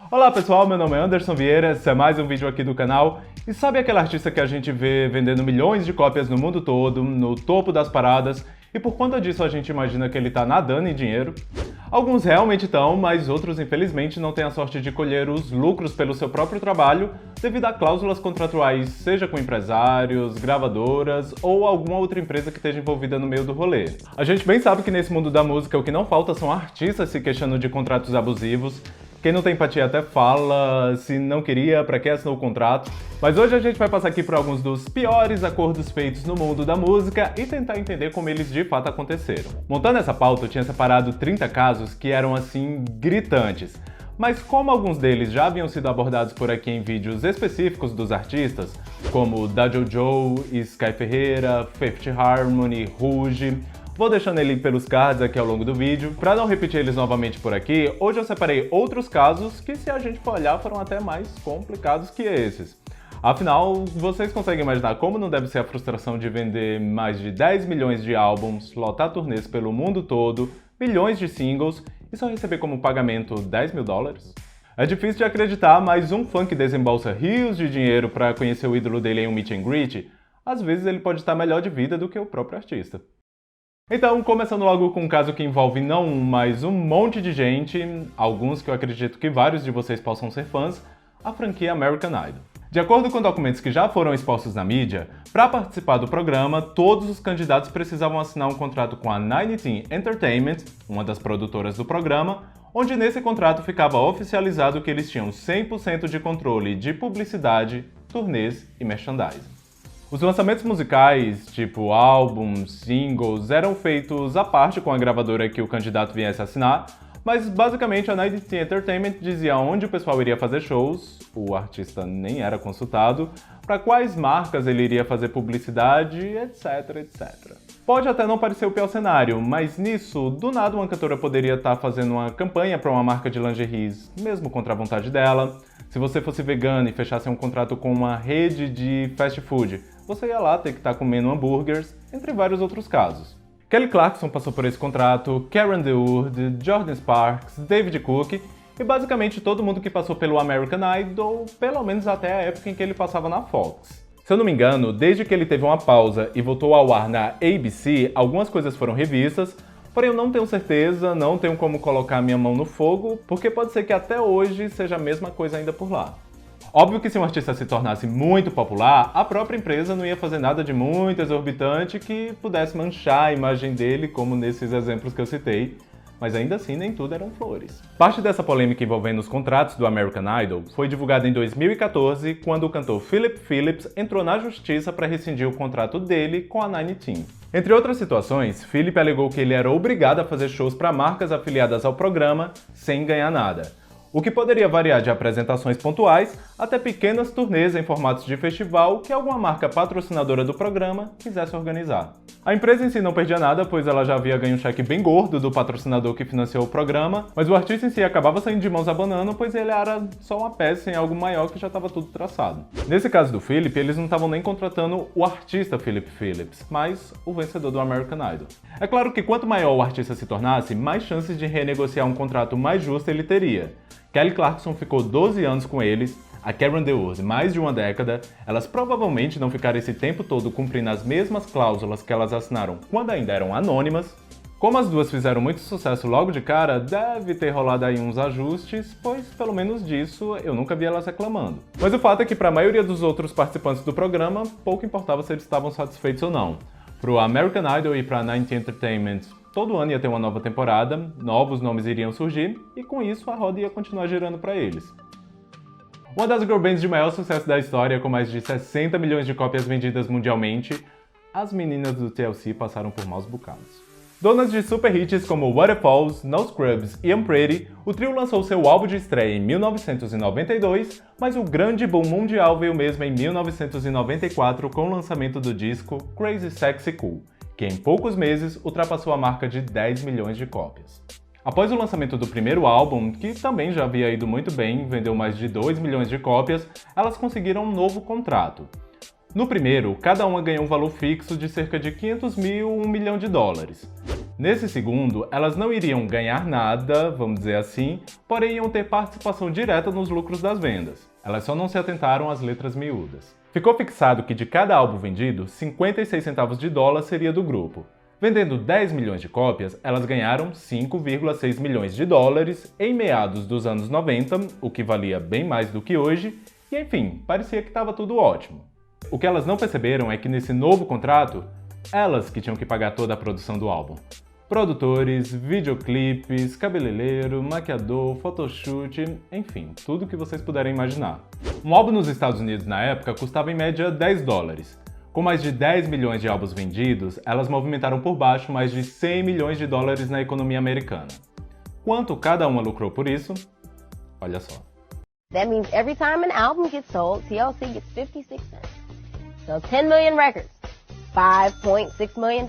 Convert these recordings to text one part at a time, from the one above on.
Olá pessoal, meu nome é Anderson Vieira, esse é mais um vídeo aqui do canal. E sabe aquele artista que a gente vê vendendo milhões de cópias no mundo todo, no topo das paradas, e por conta disso a gente imagina que ele tá nadando em dinheiro? Alguns realmente estão, mas outros infelizmente não têm a sorte de colher os lucros pelo seu próprio trabalho devido a cláusulas contratuais, seja com empresários, gravadoras ou alguma outra empresa que esteja envolvida no meio do rolê. A gente bem sabe que nesse mundo da música o que não falta são artistas se queixando de contratos abusivos. Quem não tem empatia até fala, se não queria, pra que assinou o contrato. Mas hoje a gente vai passar aqui por alguns dos piores acordos feitos no mundo da música e tentar entender como eles de fato aconteceram. Montando essa pauta, eu tinha separado 30 casos que eram assim, gritantes. Mas como alguns deles já haviam sido abordados por aqui em vídeos específicos dos artistas, como Da Jojo, Sky Ferreira, Fifth Harmony, Rouge, vou deixando ele pelos cards aqui ao longo do vídeo. Para não repetir eles novamente por aqui, hoje eu separei outros casos que, se a gente for olhar, foram até mais complicados que esses. Afinal, vocês conseguem imaginar como não deve ser a frustração de vender mais de 10 milhões de álbuns, lotar turnês pelo mundo todo, milhões de singles e só receber como pagamento 10 mil dólares? É difícil de acreditar, mas um fã que desembolsa rios de dinheiro para conhecer o ídolo dele em um meet and greet, às vezes ele pode estar melhor de vida do que o próprio artista. Então, começando logo com um caso que envolve não um, mas um monte de gente, alguns que eu acredito que vários de vocês possam ser fãs, a franquia American Idol. De acordo com documentos que já foram expostos na mídia, para participar do programa, todos os candidatos precisavam assinar um contrato com a Nine Teen Entertainment, uma das produtoras do programa, onde nesse contrato ficava oficializado que eles tinham 100% de controle de publicidade, turnês e merchandising. Os lançamentos musicais, tipo álbuns, singles, eram feitos à parte com a gravadora que o candidato viesse assinar, mas basicamente a Nine Teen Entertainment dizia onde o pessoal iria fazer shows, o artista nem era consultado, para quais marcas ele iria fazer publicidade, etc, etc. Pode até não parecer o pior cenário, mas nisso, do nada uma cantora poderia estar fazendo uma campanha para uma marca de lingeries, mesmo contra a vontade dela. Se você fosse vegano e fechasse um contrato com uma rede de fast food, você ia lá ter que estar comendo hambúrgueres, entre vários outros casos. Kelly Clarkson passou por esse contrato, Karen DeWood, Jordan Sparks, David Cook e basicamente todo mundo que passou pelo American Idol, pelo menos até a época em que ele passava na Fox. Se eu não me engano, desde que ele teve uma pausa e voltou ao ar na ABC, algumas coisas foram revistas, porém eu não tenho certeza, não tenho como colocar minha mão no fogo, porque pode ser que até hoje seja a mesma coisa ainda por lá. Óbvio que se um artista se tornasse muito popular, a própria empresa não ia fazer nada de muito exorbitante que pudesse manchar a imagem dele, como nesses exemplos que eu citei, mas ainda assim nem tudo eram flores. Parte dessa polêmica envolvendo os contratos do American Idol foi divulgada em 2014, quando o cantor Philip Phillips entrou na justiça para rescindir o contrato dele com a Nine Teen. Entre outras situações, Philip alegou que ele era obrigado a fazer shows para marcas afiliadas ao programa sem ganhar nada, o que poderia variar de apresentações pontuais até pequenas turnês em formatos de festival que alguma marca patrocinadora do programa quisesse organizar. A empresa em si não perdia nada, pois ela já havia ganho um cheque bem gordo do patrocinador que financiou o programa, mas o artista em si acabava saindo de mãos abanando, pois ele era só uma peça em algo maior que já estava tudo traçado. Nesse caso do Philip, eles não estavam nem contratando o artista Philip Phillips, mas o vencedor do American Idol. É claro que quanto maior o artista se tornasse, mais chances de renegociar um contrato mais justo ele teria. Kelly Clarkson ficou 12 anos com eles, a Karen DeWood mais de uma década, elas provavelmente não ficaram esse tempo todo cumprindo as mesmas cláusulas que elas assinaram quando ainda eram anônimas. Como as duas fizeram muito sucesso logo de cara, deve ter rolado aí uns ajustes, pois pelo menos disso eu nunca vi elas reclamando. Mas o fato é que para a maioria dos outros participantes do programa, pouco importava se eles estavam satisfeitos ou não. Pro American Idol e pra Nine Teen Entertainment, todo ano ia ter uma nova temporada, novos nomes iriam surgir, e com isso a roda ia continuar girando para eles. Uma das girl bands de maior sucesso da história, com mais de 60 milhões de cópias vendidas mundialmente, as meninas do TLC passaram por maus bocados. Donas de super hits como Waterfalls, No Scrubs e I'm Pretty, o trio lançou seu álbum de estreia em 1992, mas o grande boom mundial veio mesmo em 1994 com o lançamento do disco Crazy Sexy Cool, que em poucos meses ultrapassou a marca de 10 milhões de cópias. Após o lançamento do primeiro álbum, que também já havia ido muito bem, vendeu mais de 2 milhões de cópias, elas conseguiram um novo contrato. No primeiro, cada uma ganhou um valor fixo de cerca de 500 mil a $1 milhão. Nesse segundo, elas não iriam ganhar nada, vamos dizer assim, porém iam ter participação direta nos lucros das vendas. Elas só não se atentaram às letras miúdas. Ficou fixado que de cada álbum vendido, 56 centavos de dólar seria do grupo. Vendendo 10 milhões de cópias, elas ganharam 5,6 milhões de dólares em meados dos anos 90, o que valia bem mais do que hoje, e enfim, parecia que estava tudo ótimo. O que elas não perceberam é que nesse novo contrato, elas que tinham que pagar toda a produção do álbum. Produtores, videoclipes, cabeleireiro, maquiador, photoshoot, enfim, tudo que vocês puderem imaginar. Um álbum nos Estados Unidos na época custava em média 10 dólares. Com mais de 10 milhões de álbuns vendidos, elas movimentaram por baixo mais de 100 milhões de dólares na economia americana. Quanto cada uma lucrou por isso? Olha só. That means every time an album gets sold, TLC gets 56 cents. So 10 million records, $5.6 million.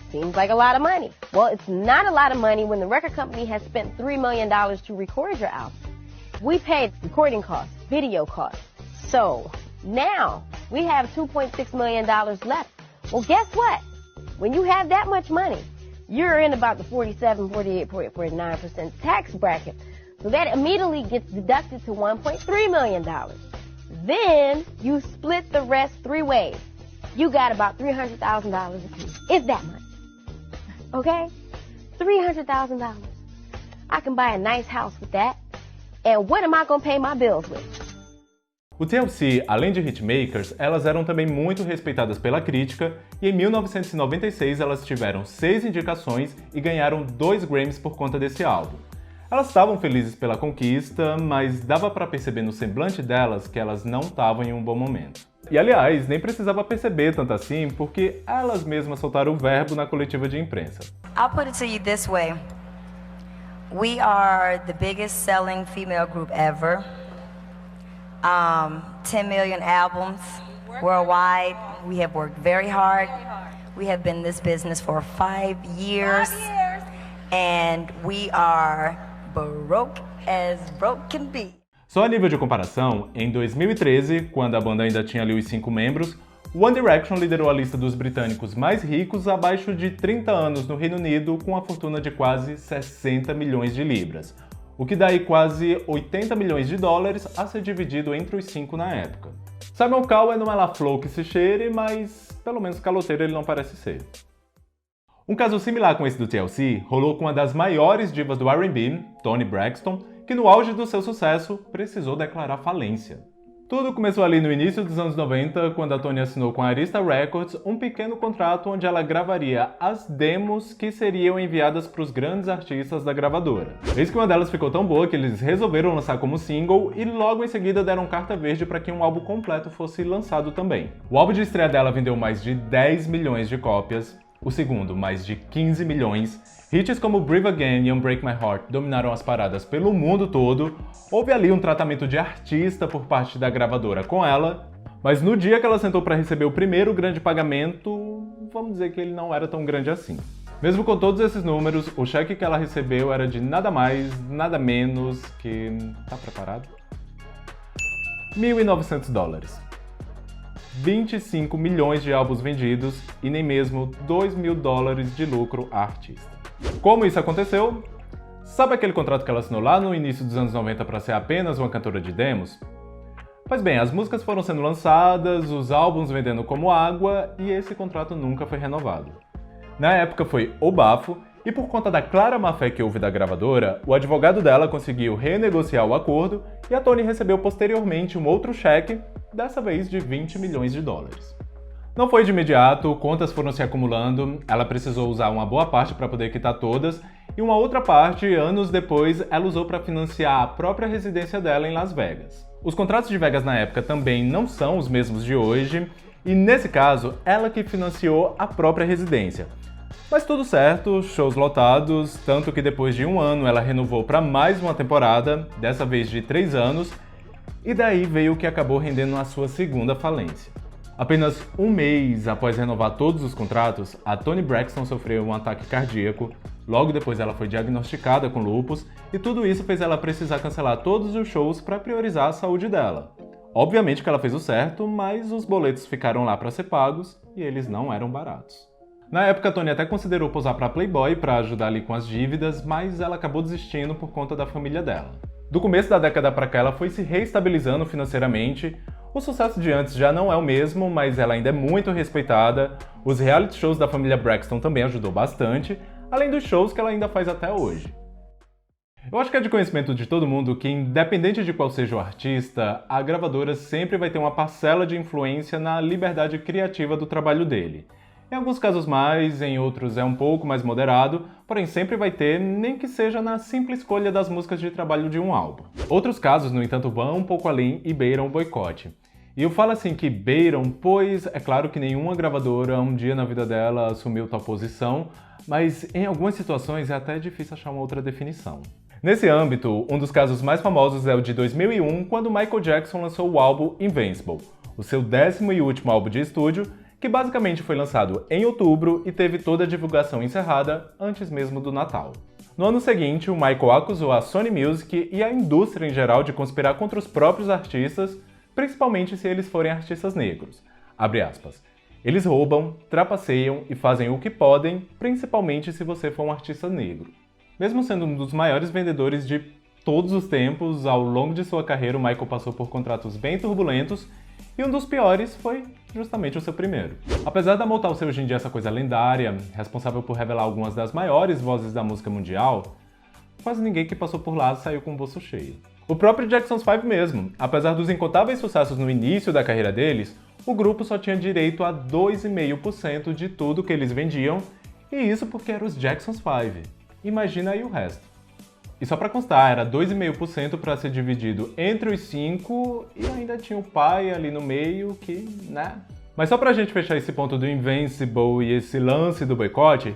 Seems like a lot of money. Well, it's not a lot of money when the record company has spent $3 million to record your album. We paid recording costs, video costs. So now we have $2.6 million left. Well, guess what? When you have that much money, you're in about the 47, 48, 49% tax bracket. So that immediately gets deducted to $1.3 million. Then you split the rest 3 ways. You got about $300,000 apiece. It's that much. Okay? $300,000. I can buy a nice house with that. And what am I going to pay my bills with? O TLC, além de hitmakers, elas eram também muito respeitadas pela crítica e em 1996 elas tiveram 6 indicações e ganharam 2 Grammys por conta desse álbum. Elas estavam felizes pela conquista, mas dava pra perceber no semblante delas que elas não estavam em um bom momento. E aliás, nem precisava perceber tanto assim, porque elas mesmas soltaram o verbo na coletiva de imprensa. I'll put it to you this way. We are the biggest selling female group ever. 10 million albums worldwide. We have worked very hard. We have been in this business for 5 years. And we are broke as broke can be. Só a nível de comparação, em 2013, quando a banda ainda tinha ali os 5 membros, One Direction liderou a lista dos britânicos mais ricos abaixo de 30 anos no Reino Unido com a fortuna de quase 60 milhões de libras, o que dá aí quase 80 milhões de dólares a ser dividido entre os 5 na época. Simon Cowell não é lá flor que se cheire, mas pelo menos caloteiro ele não parece ser. Um caso similar com esse do TLC rolou com uma das maiores divas do R&B, Toni Braxton, que no auge do seu sucesso precisou declarar falência. Tudo começou ali no início dos anos 90, quando a Toni assinou com a Arista Records um pequeno contrato onde ela gravaria as demos que seriam enviadas para os grandes artistas da gravadora. Eis que uma delas ficou tão boa que eles resolveram lançar como single e logo em seguida deram carta verde para que um álbum completo fosse lançado também. O álbum de estreia dela vendeu mais de 10 milhões de cópias, o segundo mais de 15 milhões, hits como Breathe Again e Unbreak My Heart dominaram as paradas pelo mundo todo, houve ali um tratamento de artista por parte da gravadora com ela, mas no dia que ela sentou para receber o primeiro grande pagamento, vamos dizer que ele não era tão grande assim. Mesmo com todos esses números, o cheque que ela recebeu era de nada mais, nada menos que... tá preparado? 1.900 dólares. 25 milhões de álbuns vendidos e nem mesmo 2 mil dólares de lucro à artista. Como isso aconteceu? Sabe aquele contrato que ela assinou lá no início dos anos 90 para ser apenas uma cantora de demos? Pois bem, as músicas foram sendo lançadas, os álbuns vendendo como água e esse contrato nunca foi renovado. Na época foi o bafo e por conta da clara má-fé que houve da gravadora, o advogado dela conseguiu renegociar o acordo e a Toni recebeu posteriormente um outro cheque, dessa vez de 20 milhões de dólares. Não foi de imediato, contas foram se acumulando, ela precisou usar uma boa parte para poder quitar todas, e uma outra parte, anos depois, ela usou para financiar a própria residência dela em Las Vegas. Os contratos de Vegas na época também não são os mesmos de hoje, e nesse caso, ela que financiou a própria residência. Mas tudo certo, shows lotados, tanto que depois de 1 ano ela renovou para mais uma temporada, dessa vez de 3 anos, e daí veio o que acabou rendendo a sua segunda falência. Apenas 1 mês após renovar todos os contratos, a Toni Braxton sofreu um ataque cardíaco, logo depois ela foi diagnosticada com lúpus, e tudo isso fez ela precisar cancelar todos os shows para priorizar a saúde dela. Obviamente que ela fez o certo, mas os boletos ficaram lá para ser pagos e eles não eram baratos. Na época, a Toni até considerou posar para Playboy para ajudar ali com as dívidas, mas ela acabou desistindo por conta da família dela. Do começo da década para cá, ela foi se reestabilizando financeiramente. O sucesso de antes já não é o mesmo, mas ela ainda é muito respeitada. Os reality shows da família Braxton também ajudou bastante, além dos shows que ela ainda faz até hoje. Eu acho que é de conhecimento de todo mundo que, independente de qual seja o artista, a gravadora sempre vai ter uma parcela de influência na liberdade criativa do trabalho dele. Em alguns casos mais, em outros é um pouco mais moderado, porém sempre vai ter, nem que seja na simples escolha das músicas de trabalho de um álbum. Outros casos, no entanto, vão um pouco além e beiram o boicote. E eu falo assim que beiram, pois é claro que nenhuma gravadora um dia na vida dela assumiu tal posição, mas em algumas situações é até difícil achar uma outra definição. Nesse âmbito, um dos casos mais famosos é o de 2001, quando Michael Jackson lançou o álbum Invincible, o seu 10º e último álbum de estúdio, que basicamente foi lançado em outubro e teve toda a divulgação encerrada antes mesmo do Natal. No ano seguinte, o Michael acusou a Sony Music e a indústria em geral de conspirar contra os próprios artistas, principalmente se eles forem artistas negros. Abre aspas. Eles roubam, trapaceiam e fazem o que podem, principalmente se você for um artista negro. Mesmo sendo um dos maiores vendedores de todos os tempos, ao longo de sua carreira o Michael passou por contratos bem turbulentos, e um dos piores foi justamente o seu primeiro. Apesar da Motown ser hoje em dia essa coisa lendária, responsável por revelar algumas das maiores vozes da música mundial, quase ninguém que passou por lá saiu com o bolso cheio. O próprio Jackson's 5 mesmo, apesar dos incontáveis sucessos no início da carreira deles, o grupo só tinha direito a 2,5% de tudo que eles vendiam, e isso porque eram os Jackson's 5. Imagina aí o resto. E só pra constar, era 2,5% para ser dividido entre os 5 e ainda tinha o pai ali no meio que, né? Mas só pra gente fechar esse ponto do Invincible e esse lance do boicote,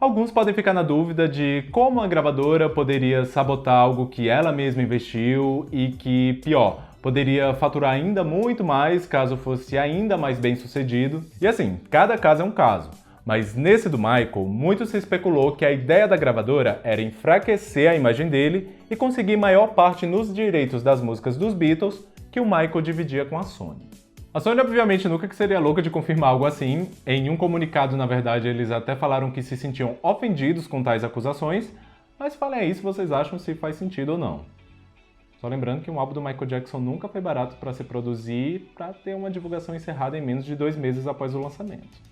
alguns podem ficar na dúvida de como a gravadora poderia sabotar algo que ela mesma investiu e que, pior, poderia faturar ainda muito mais caso fosse ainda mais bem sucedido. E assim, cada caso é um caso. Mas nesse do Michael, muito se especulou que a ideia da gravadora era enfraquecer a imagem dele e conseguir maior parte nos direitos das músicas dos Beatles que o Michael dividia com a Sony. A Sony obviamente nunca que seria louca de confirmar algo assim. Em um comunicado, na verdade, eles até falaram que se sentiam ofendidos com tais acusações, mas falem aí se vocês acham se faz sentido ou não. Só lembrando que um álbum do Michael Jackson nunca foi barato para se produzir para ter uma divulgação encerrada em menos de 2 meses após o lançamento.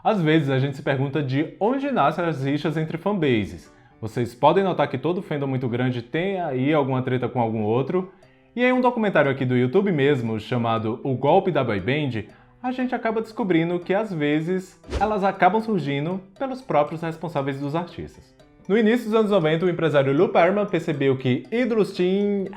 Às vezes a gente se pergunta de onde nascem as rixas entre fanbases. Vocês podem notar que todo fandom muito grande tem aí alguma treta com algum outro, e em um documentário aqui do YouTube mesmo, chamado O Golpe da Boy Band, a gente acaba descobrindo que às vezes elas acabam surgindo pelos próprios responsáveis dos artistas. No início dos anos 90, o empresário Lou Pearlman percebeu que Idol's Teen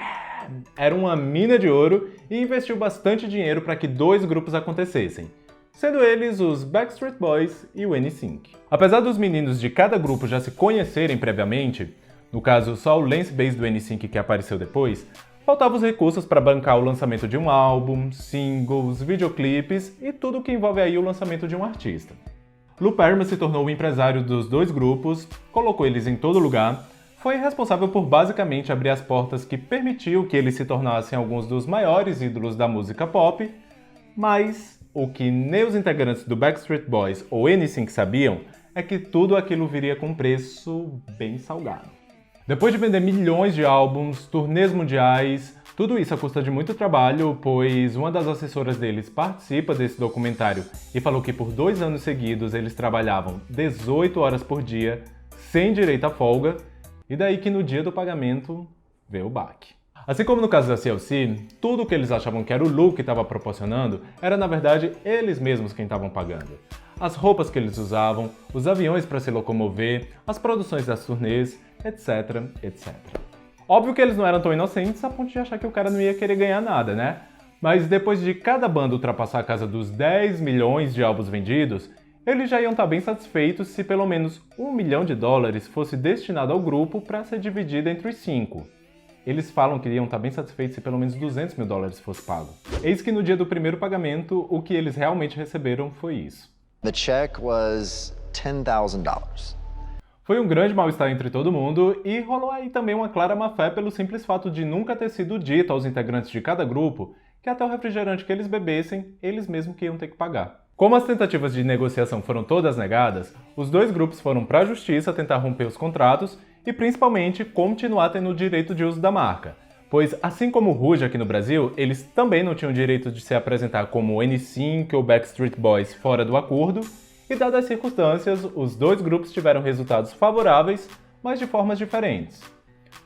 era uma mina de ouro e investiu bastante dinheiro para que 2 grupos acontecessem, sendo eles os Backstreet Boys e o NSYNC. Apesar dos meninos de cada grupo já se conhecerem previamente, no caso só o Lance Bass do NSYNC que apareceu depois, faltavam os recursos para bancar o lançamento de um álbum, singles, videoclipes e tudo que envolve aí o lançamento de um artista. Lou Pearlman se tornou o empresário dos 2 grupos, colocou eles em todo lugar, foi responsável por basicamente abrir as portas que permitiu que eles se tornassem alguns dos maiores ídolos da música pop, mas o que nem os integrantes do Backstreet Boys ou NSYNC sabiam é que tudo aquilo viria com um preço bem salgado. Depois de vender milhões de álbuns, turnês mundiais, tudo isso à custa de muito trabalho, pois uma das assessoras deles participa desse documentário e falou que por 2 anos seguidos eles trabalhavam 18 horas por dia, sem direito à folga, e daí que no dia do pagamento veio o baque. Assim como no caso da CLC, tudo o que eles achavam que era o Lou que estava proporcionando, era na verdade eles mesmos quem estavam pagando. As roupas que eles usavam, os aviões para se locomover, as produções das turnês, etc, etc. Óbvio que eles não eram tão inocentes a ponto de achar que o cara não ia querer ganhar nada, né? Mas depois de cada banda ultrapassar a casa dos 10 milhões de álbuns vendidos, eles já iam estar bem satisfeitos se pelo menos $1 milhão fosse destinado ao grupo para ser dividido entre os 5. Eles falam que iam estar bem satisfeitos se pelo menos $200 mil fosse pago. Eis que no dia do primeiro pagamento, o que eles realmente receberam foi isso. The check was $10,000. Foi um grande mal-estar entre todo mundo e rolou aí também uma clara má-fé pelo simples fato de nunca ter sido dito aos integrantes de cada grupo que até o refrigerante que eles bebessem, eles mesmos que iam ter que pagar. Como as tentativas de negociação foram todas negadas, os dois grupos foram para a justiça tentar romper os contratos e principalmente continuar tendo o direito de uso da marca, pois assim como o Rouge aqui no Brasil, eles também não tinham o direito de se apresentar como NSYNC ou Backstreet Boys fora do acordo, e dadas as circunstâncias, os dois grupos tiveram resultados favoráveis, mas de formas diferentes.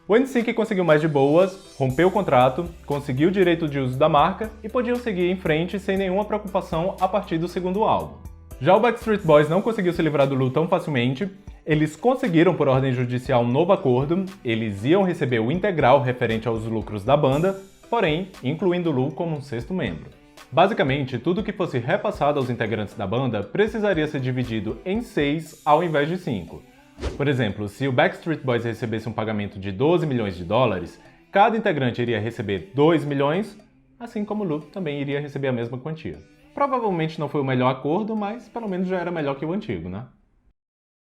O NSYNC conseguiu mais de boas, rompeu o contrato, conseguiu o direito de uso da marca e podiam seguir em frente sem nenhuma preocupação a partir do segundo álbum. Já o Backstreet Boys não conseguiu se livrar do Lu tão facilmente, eles conseguiram por ordem judicial um novo acordo, eles iam receber o integral referente aos lucros da banda, porém, incluindo o Lu como um sexto membro. Basicamente, tudo que fosse repassado aos integrantes da banda precisaria ser dividido em 6 ao invés de 5. Por exemplo, se o Backstreet Boys recebesse um pagamento de 12 milhões de dólares, cada integrante iria receber 2 milhões, assim como o Lu também iria receber a mesma quantia. Provavelmente não foi o melhor acordo, mas pelo menos já era melhor que o antigo, né?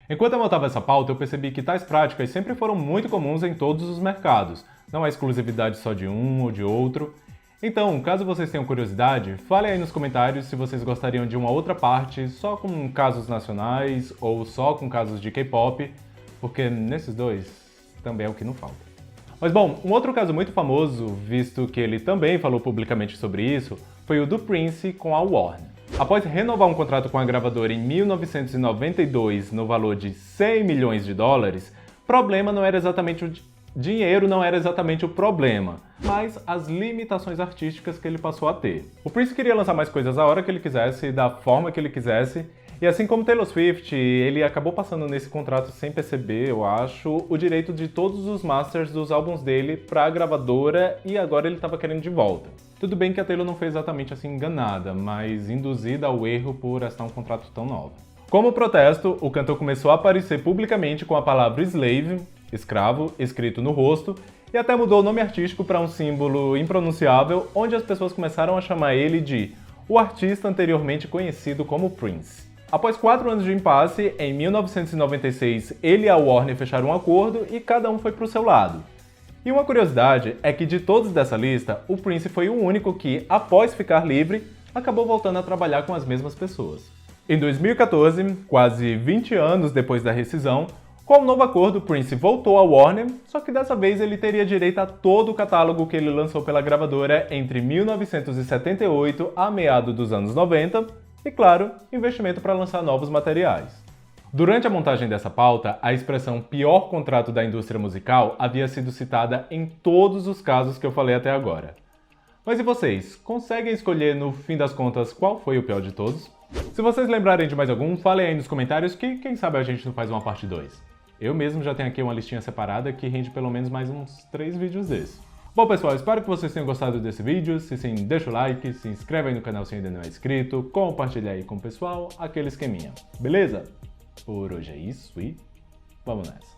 Enquanto eu montava essa pauta, eu percebi que tais práticas sempre foram muito comuns em todos os mercados, não há exclusividade só de um ou de outro. Então, caso vocês tenham curiosidade, falem aí nos comentários se vocês gostariam de uma outra parte só com casos nacionais ou só com casos de K-pop, porque nesses dois também é o que não falta. Mas bom, um outro caso muito famoso, visto que ele também falou publicamente sobre isso, foi o do Prince com a Warner. Após renovar um contrato com a gravadora em 1992 no valor de 100 milhões de dólares, dinheiro não era exatamente o problema, mas as limitações artísticas que ele passou a ter. O Prince queria lançar mais coisas a hora que ele quisesse, da forma que ele quisesse, e assim como Taylor Swift, ele acabou passando nesse contrato sem perceber, eu acho, o direito de todos os masters dos álbuns dele para a gravadora e agora ele estava querendo de volta. Tudo bem que a Taylor não foi exatamente assim enganada, mas induzida ao erro por assinar um contrato tão novo. Como protesto, o cantor começou a aparecer publicamente com a palavra slave, escravo, escrito no rosto, e até mudou o nome artístico para um símbolo impronunciável, onde as pessoas começaram a chamar ele de o artista anteriormente conhecido como Prince. Após 4 anos de impasse, em 1996 ele e a Warner fecharam um acordo e cada um foi para o seu lado. E uma curiosidade é que de todos dessa lista, o Prince foi o único que, após ficar livre, acabou voltando a trabalhar com as mesmas pessoas. Em 2014, quase 20 anos depois da rescisão, com um novo acordo, Prince voltou à Warner, só que dessa vez ele teria direito a todo o catálogo que ele lançou pela gravadora entre 1978 a meados dos anos 90 e, claro, investimento para lançar novos materiais. Durante a montagem dessa pauta, a expressão pior contrato da indústria musical havia sido citada em todos os casos que eu falei até agora. Mas e vocês? Conseguem escolher no fim das contas qual foi o pior de todos? Se vocês lembrarem de mais algum, falem aí nos comentários que quem sabe a gente não faz uma parte 2. Eu mesmo já tenho aqui uma listinha separada que rende pelo menos mais uns 3 vídeos desses. Bom pessoal, espero que vocês tenham gostado desse vídeo. Se sim, deixa o like, se inscreve aí no canal se ainda não é inscrito, compartilha aí com o pessoal, aquele esqueminha. Beleza? Por hoje é isso e vamos nessa!